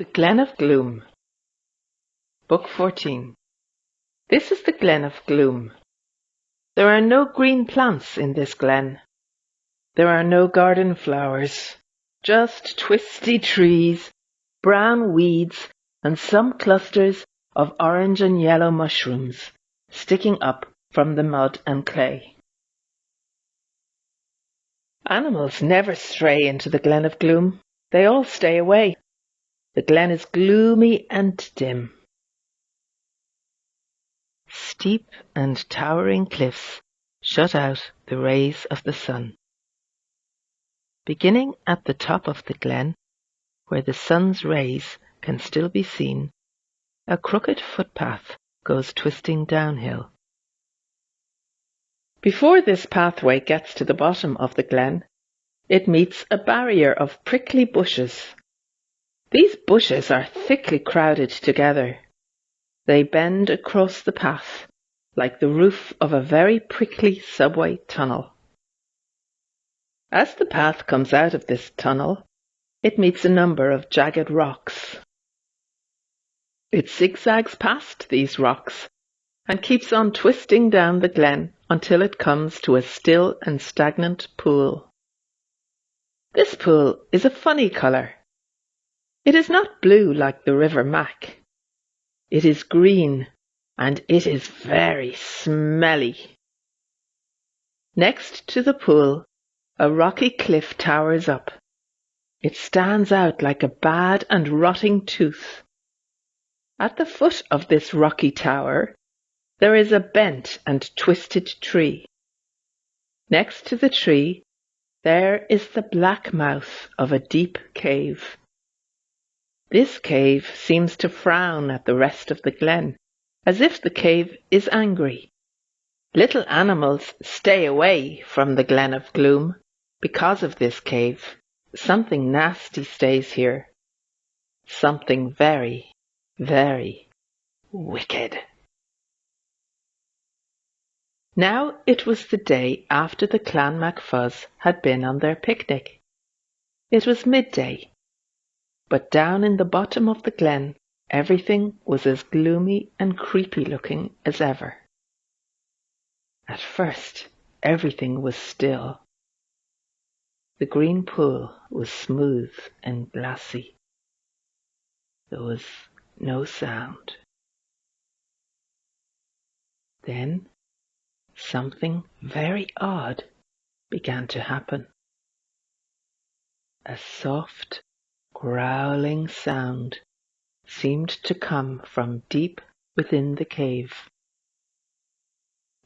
The Glen of Gloom. Book 14. This is the Glen of Gloom. There are no green plants in this glen. There are no garden flowers, just twisty trees, brown weeds, and some clusters of orange and yellow mushrooms sticking up from the mud and clay. Animals never stray into the Glen of Gloom. They all stay away. The glen is gloomy and dim. Steep and towering cliffs shut out the rays of the sun. Beginning at the top of the glen, where the sun's rays can still be seen, a crooked footpath goes twisting downhill. Before this pathway gets to the bottom of the glen, it meets a barrier of prickly bushes. These bushes are thickly crowded together. They bend across the path like the roof of a very prickly subway tunnel. As the path comes out of this tunnel, it meets a number of jagged rocks. It zigzags past these rocks and keeps on twisting down the glen until it comes to a still and stagnant pool. This pool is a funny colour. It is not blue like the River Mac. It is green, and it is very smelly. Next to the pool, a rocky cliff towers up. It stands out like a bad and rotting tooth. At the foot of this rocky tower, there is a bent and twisted tree. Next to the tree, there is the black mouth of a deep cave. This cave seems to frown at the rest of the glen, as if the cave is angry. Little animals stay away from the Glen of Gloom because of this cave. Something nasty stays here. Something very, very wicked. Now it was the day after the Clan MacFuzz had been on their picnic. It was midday. But down in the bottom of the glen, everything was as gloomy and creepy looking as ever. At first, everything was still. The green pool was smooth and glassy. There was no sound. Then, something very odd began to happen. A soft, growling sound seemed to come from deep within the cave.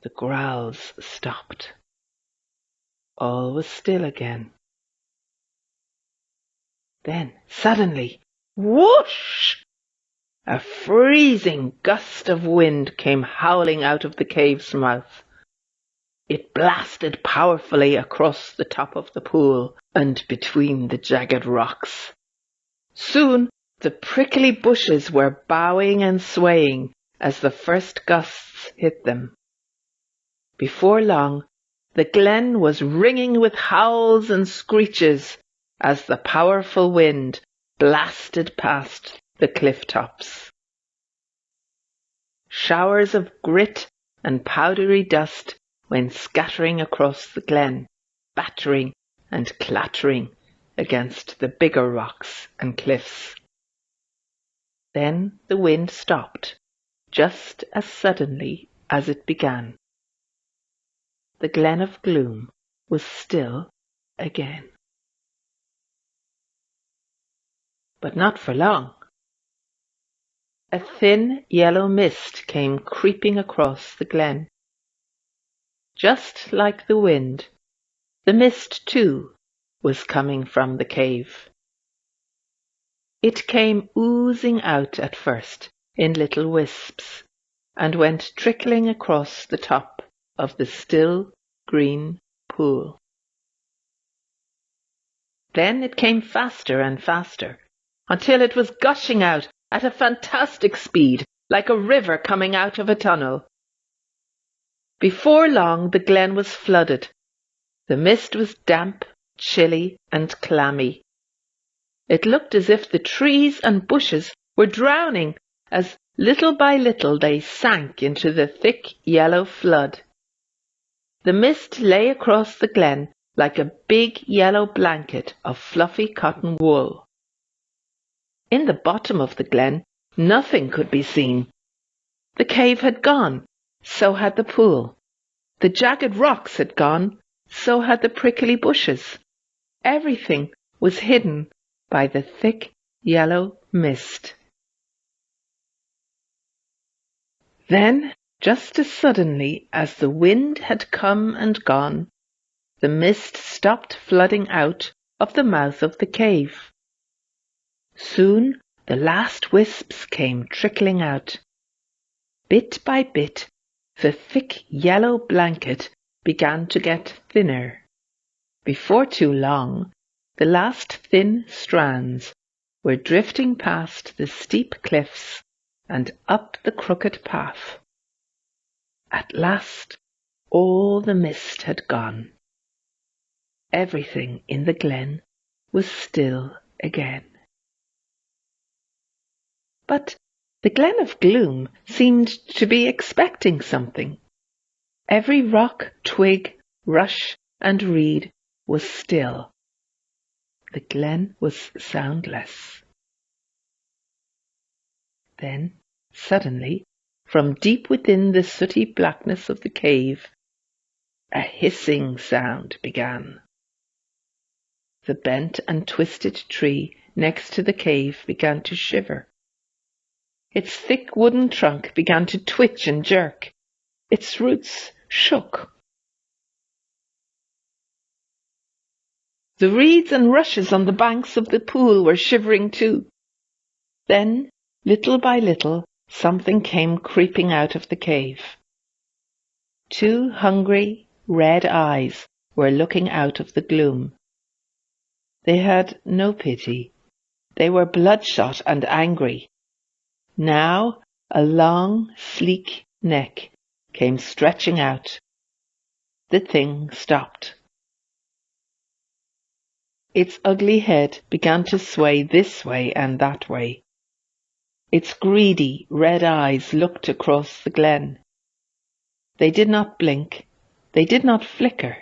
The growls stopped. All was still again. Then, suddenly, whoosh! A freezing gust of wind came howling out of the cave's mouth. It blasted powerfully across the top of the pool and between the jagged rocks. Soon the prickly bushes were bowing and swaying as the first gusts hit them. Before long, the glen was ringing with howls and screeches as the powerful wind blasted past the cliff tops. Showers of grit and powdery dust went scattering across the glen, battering and clattering against the bigger rocks and cliffs. Then the wind stopped, just as suddenly as it began. The Glen of Gloom was still again. But not for long. A thin yellow mist came creeping across the glen. Just like the wind, the mist too was coming from the cave. It came oozing out at first in little wisps and went trickling across the top of the still green pool. Then it came faster and faster until it was gushing out at a fantastic speed like a river coming out of a tunnel. Before long the glen was flooded. The mist was damp, chilly and clammy. It looked as if the trees and bushes were drowning as little by little they sank into the thick yellow flood. The mist lay across the glen like a big yellow blanket of fluffy cotton wool. In the bottom of the glen, nothing could be seen. The cave had gone, so had the pool. The jagged rocks had gone, so had the prickly bushes. Everything was hidden by the thick yellow mist. Then, just as suddenly as the wind had come and gone, the mist stopped flooding out of the mouth of the cave. Soon the last wisps came trickling out. Bit by bit, the thick yellow blanket began to get thinner. Before too long, the last thin strands were drifting past the steep cliffs and up the crooked path. At last, all the mist had gone. Everything in the glen was still again. But the Glen of Gloom seemed to be expecting something. Every rock, twig, rush, and reed was still. The glen was soundless. Then, suddenly, from deep within the sooty blackness of the cave, a hissing sound began. The bent and twisted tree next to the cave began to shiver. Its thick wooden trunk began to twitch and jerk. Its roots shook. The reeds and rushes on the banks of the pool were shivering too. Then, little by little, something came creeping out of the cave. 2 hungry, red eyes were looking out of the gloom. They had no pity. They were bloodshot and angry. Now a long, sleek neck came stretching out. The thing stopped. Its ugly head began to sway this way and that way. Its greedy red eyes looked across the glen. They did not blink. They did not flicker.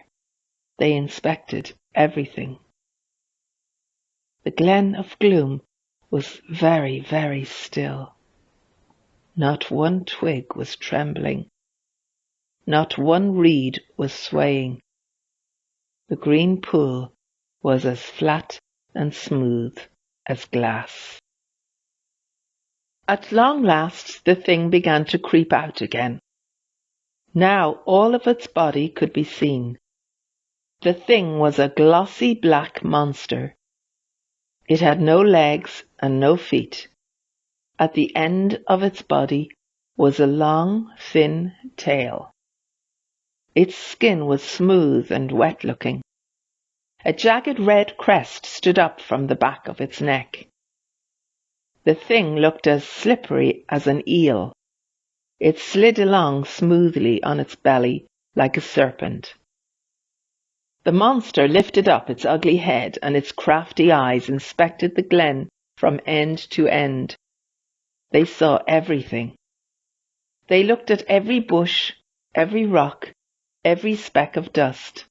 They inspected everything. The Glen of Gloom was very, very still. Not one twig was trembling. Not one reed was swaying. The green pool was as flat and smooth as glass. At long last the thing began to creep out again. Now all of its body could be seen. The thing was a glossy black monster. It had no legs and no feet. At the end of its body was a long, thin tail. Its skin was smooth and wet-looking. A jagged red crest stood up from the back of its neck. The thing looked as slippery as an eel. It slid along smoothly on its belly like a serpent. The monster lifted up its ugly head and its crafty eyes inspected the glen from end to end. They saw everything. They looked at every bush, every rock, every speck of dust.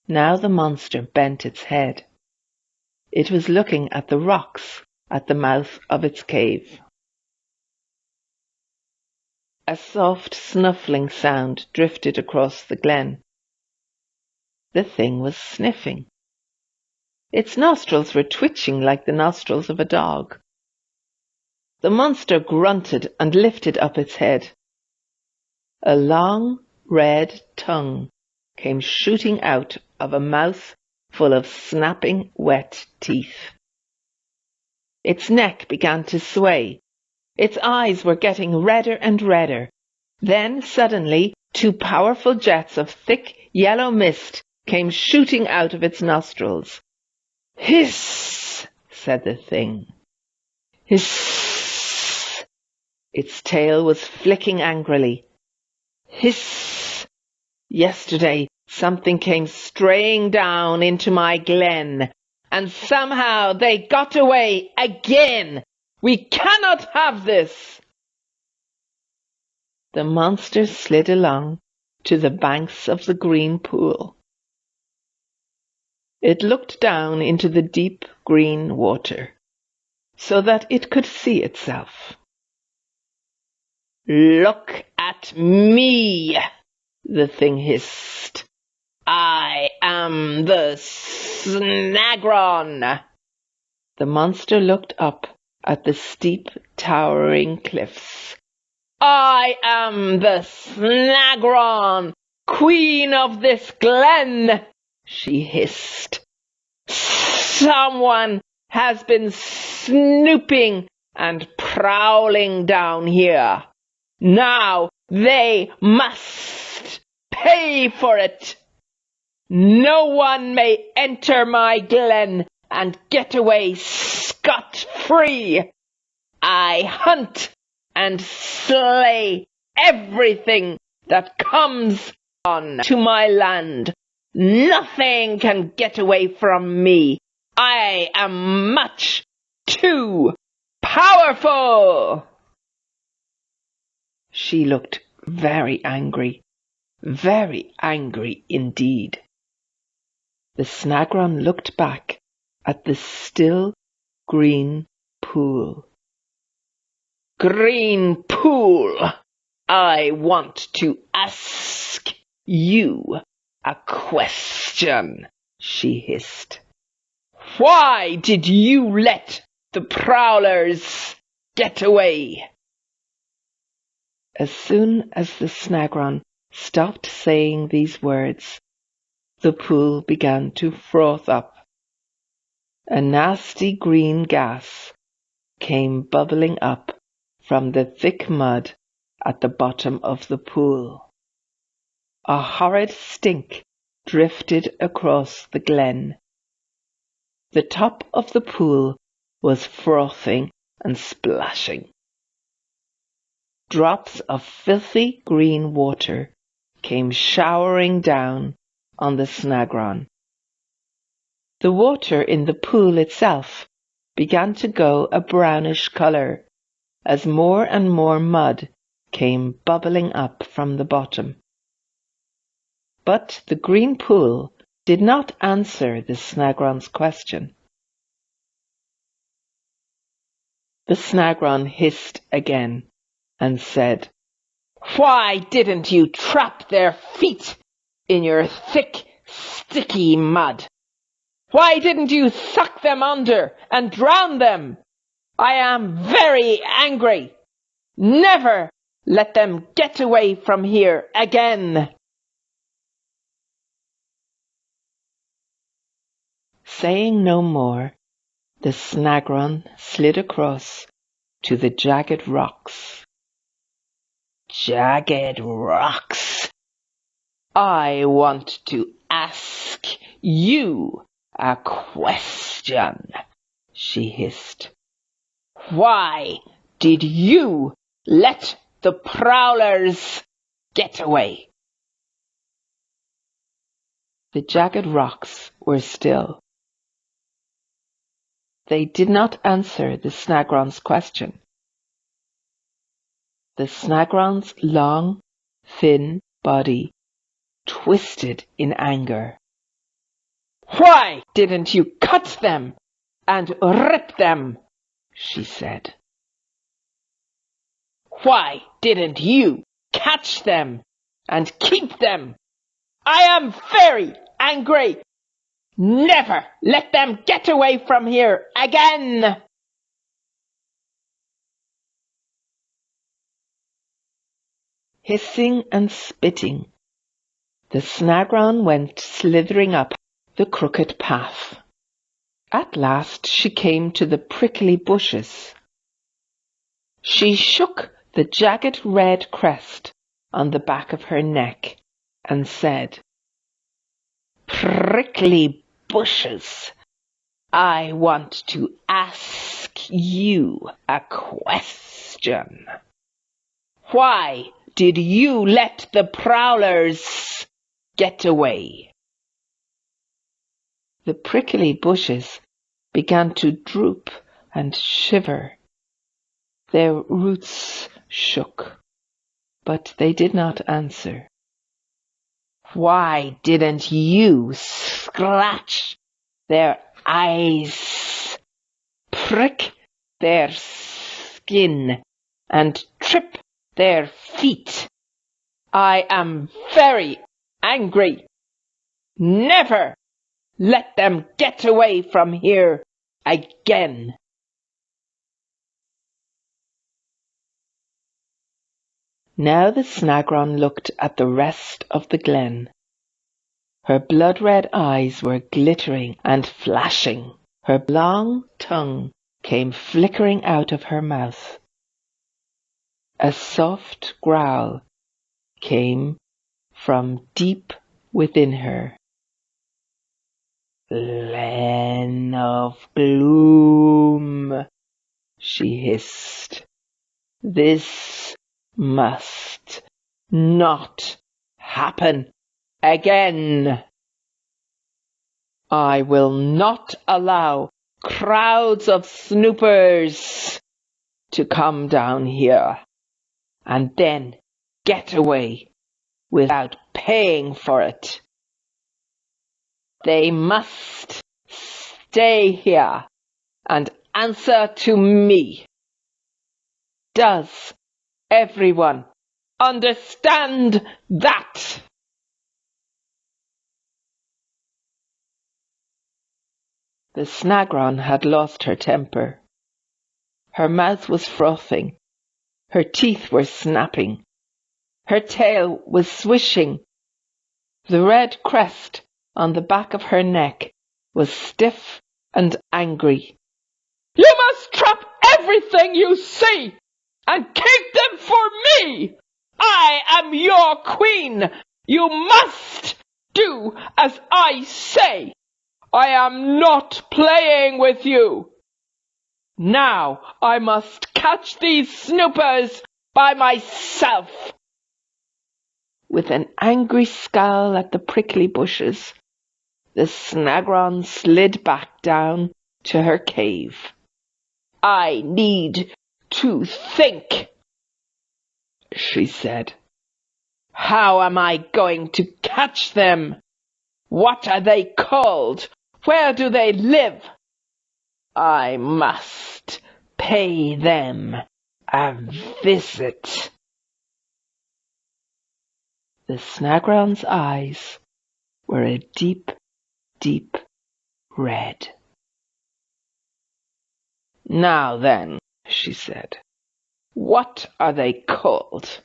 Now the monster bent its head. It was looking at the rocks at the mouth of its cave. A soft snuffling sound drifted across the glen. The thing was sniffing. Its nostrils were twitching like the nostrils of a dog. The monster grunted and lifted up its head. A long, red tongue came shooting out of a mouth full of snapping, wet teeth. Its neck began to sway. Its eyes were getting redder and redder. Then, suddenly, 2 powerful jets of thick yellow mist came shooting out of its nostrils. "Hiss!" said the thing. "Hiss!" Its tail was flicking angrily. "Hiss! Yesterday something came straying down into my glen. and somehow they got away again. We cannot have this. The monster slid along to the banks of the green pool. It looked down into the deep green water so that it could see itself. "Look at me," the thing hissed. "I am the Snagron." The monster looked up at the steep, towering cliffs. "I am the Snagron, queen of this glen," she hissed. "Someone has been snooping and prowling down here. Now they must pay for it. No one may enter my glen and get away scot-free. I hunt and slay everything that comes on to my land. Nothing can get away from me. I am much too powerful." She looked very angry indeed. The Snagron looked back at the still green pool. "Green pool, I want to ask you a question," she hissed. "Why did you let the prowlers get away?" As soon as the Snagron stopped saying these words, the pool began to froth up. A nasty green gas came bubbling up from the thick mud at the bottom of the pool. A horrid stink drifted across the glen. The top of the pool was frothing and splashing. Drops of filthy green water came showering down on the Snagron. The water in the pool itself began to go a brownish colour as more and more mud came bubbling up from the bottom. But the green pool did not answer the Snagron's question. The Snagron hissed again and said, "Why didn't you trap their feet in your thick, sticky mud? Why didn't you suck them under and drown them? I am very angry. Never let them get away from here again." Saying no more, the Snagron slid across to the jagged rocks. "Jagged rocks, I want to ask you a question," she hissed. "Why did you let the prowlers get away?" The jagged rocks were still. They did not answer the Snagron's question. The Snagron's long, thin body twisted in anger. "Why didn't you cut them and rip them?" she said. "Why didn't you catch them and keep them? I am very angry. Never let them get away from here again." Hissing and spitting, the Snagron went slithering up the crooked path. At last she came to the prickly bushes. She shook the jagged red crest on the back of her neck and said, "Prickly bushes, I want to ask you a question. Why did you let the prowlers get away?" The prickly bushes began to droop and shiver. Their roots shook, but they did not answer. Why didn't you scratch their eyes, prick their skin, and trip their feet? I am very angry. Never let them get away from here again. Now the Snagron looked at the rest of the glen. Her blood-red eyes were glittering and flashing. Her long tongue came flickering out of her mouth. A soft growl came from deep within her. Glen of Gloom, she hissed. This must not happen again. I will not allow crowds of snoopers to come down here and then get away without paying for it. They must stay here and answer to me. Does everyone understand that? The Snagron had lost her temper. Her mouth was frothing. Her teeth were snapping. Her tail was swishing. The red crest on the back of her neck was stiff and angry. You must trap everything you see and keep them for me. I am your queen. You must do as I say. I am not playing with you. Now I must catch these snoopers by myself. With an angry scowl at the prickly bushes, the Snagron slid back down to her cave. I need to think, she said. How am I going to catch them? What are they called? Where do they live? I must pay them a visit. The Snagron's eyes were a deep, deep red. Now then, she said, what are they called?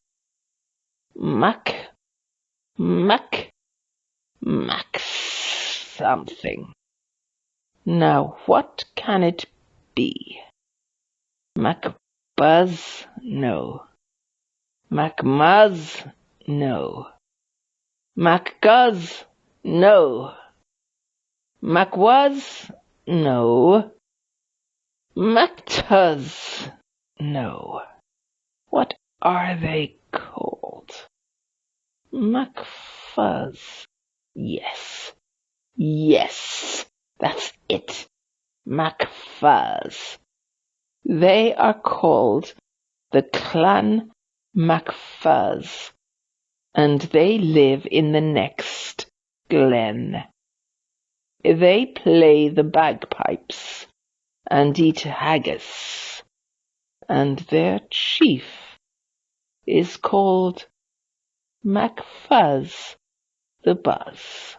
Mac something. Now what can it be? Macbuzz? No. Macmuzz? No. Macguzz? No. Macwuzz? No. Mactuz? No. What are they called? Macfuzz? Yes. Yes, that's it. Macfuzz. They are called the Clan Macfuzz, and they live in the next glen. They play the bagpipes and eat haggis, and their chief is called Macfuzz the Buzz.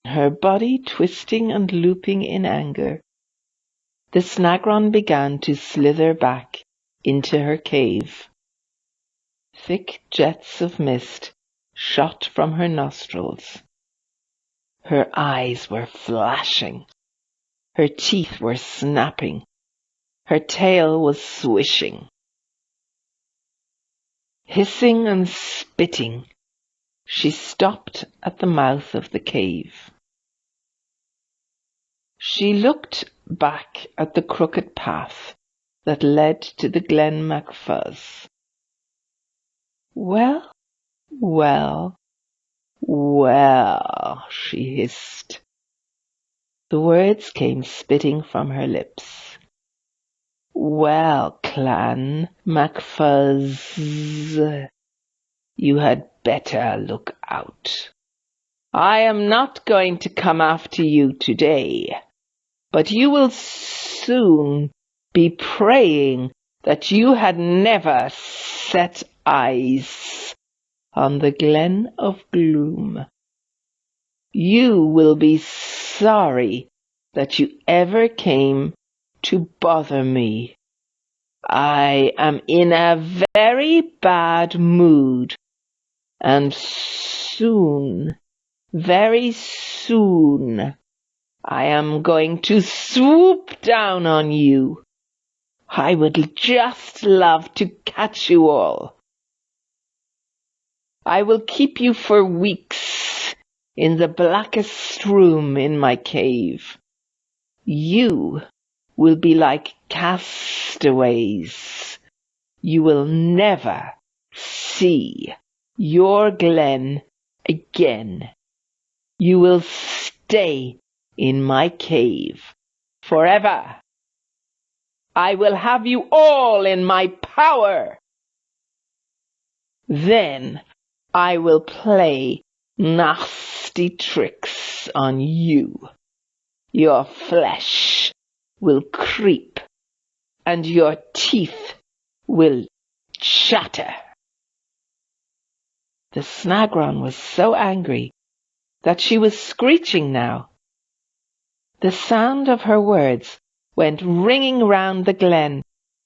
Her body twisting and looping in anger, the Snagron began to slither back into her cave. Thick jets of mist shot from her nostrils. Her eyes were flashing. Her teeth were snapping. Her tail was swishing. Hissing and spitting, she stopped at the mouth of the cave. She looked back at the crooked path that led to the Glen Macfuzz. Well, well, well, she hissed. The words came spitting from her lips. Well, Clan MacFuzz, you had better look out. I am not going to come after you today, but you will soon be praying that you had never set eyes on the Glen of Gloom. You will be sorry that you ever came to bother me. I am in a very bad mood, and soon, very soon, I am going to swoop down on you. I would just love to catch you all. I will keep you for weeks in the blackest room in my cave. You will be like castaways. You will never see your Glen again. You will stay in my cave forever. I will have you all in my power. Then I will play nasty tricks on you. Your flesh will creep and your teeth will chatter. The Snagron was so angry that she was screeching now. The sound of her words went ringing round the glen.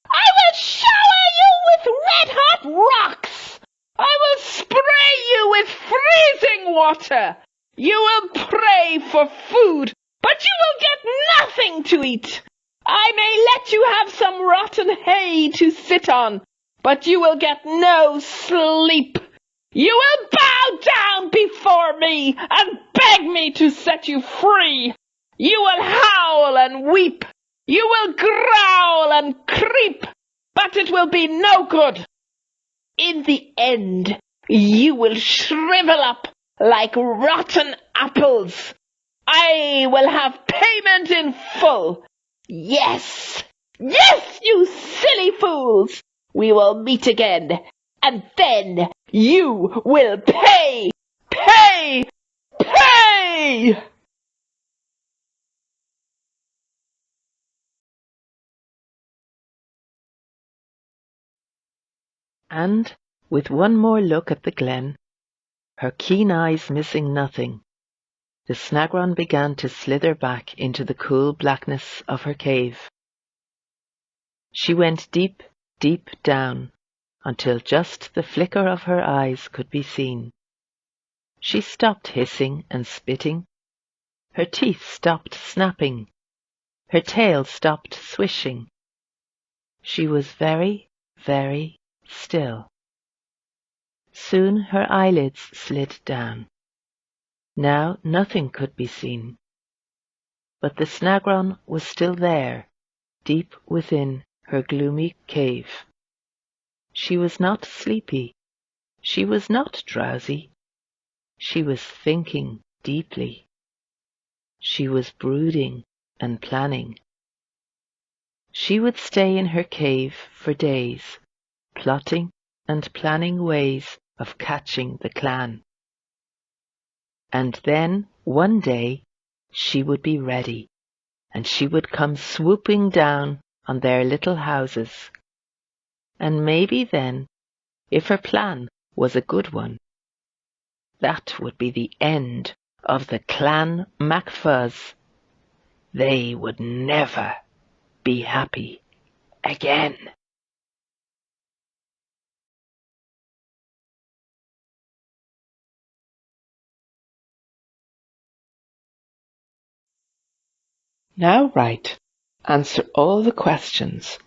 I will shower you with red-hot rocks! I will spray you with freezing water! You will pray for food, but you will get nothing to eat! I may let you have some rotten hay to sit on, but you will get no sleep! You will bow down before me and beg me to set you free! You will howl and weep! You will growl and creep, but it will be no good. In the end, you will shrivel up like rotten apples. I will have payment in full. Yes, yes, you silly fools. We will meet again, and then you will pay, pay, pay. And, with one more look at the glen, her keen eyes missing nothing, the Snagron began to slither back into the cool blackness of her cave. She went deep, deep down, until just the flicker of her eyes could be seen. She stopped hissing and spitting. Her teeth stopped snapping. Her tail stopped swishing. She was very, very still. Soon her eyelids slid down. Now nothing could be seen. But the Snagron was still there, deep within her gloomy cave. She was not sleepy. She was not drowsy. She was thinking deeply. She was brooding and planning. She would stay in her cave for days, plotting and planning ways of catching the clan. And then, one day, she would be ready, and she would come swooping down on their little houses. And maybe then, if her plan was a good one, that would be the end of the Clan MacFuzz. They would never be happy again. Now write. Answer all the questions.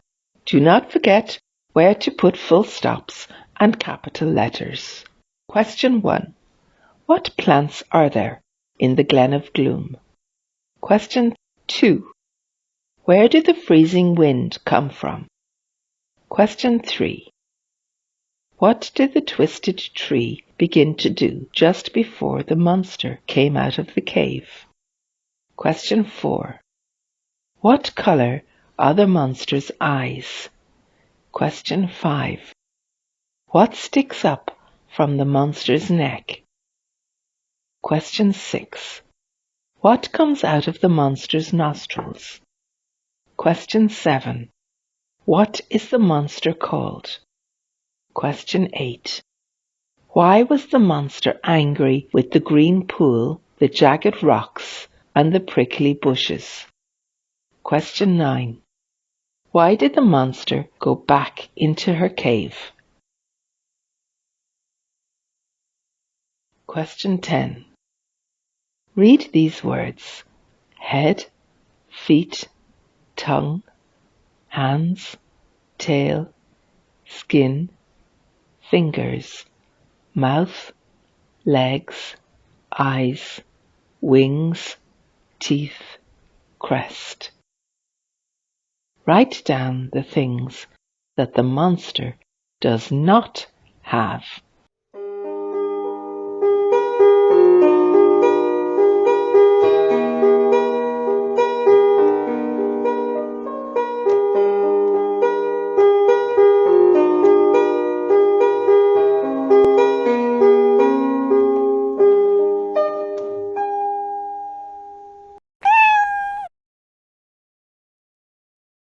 Do not forget where to put full stops and capital letters. Question 1. What plants are there in the Glen of Gloom? Question 2. Where did the freezing wind come from? Question 3. What did the twisted tree begin to do just before the monster came out of the cave? Question 4. What colour are the monster's eyes? Question 5. What sticks up from the monster's neck? Question 6. What comes out of the monster's nostrils? Question 7. What is the monster called? Question 8. Why was the monster angry with the green pool, the jagged rocks, and the prickly bushes? Question 9. Why did the monster go back into her cave? Question 10. Read these words: head, feet, tongue, hands, tail, skin, fingers, mouth, legs, eyes, wings, teeth, crest. Write down the things that the monster does not have.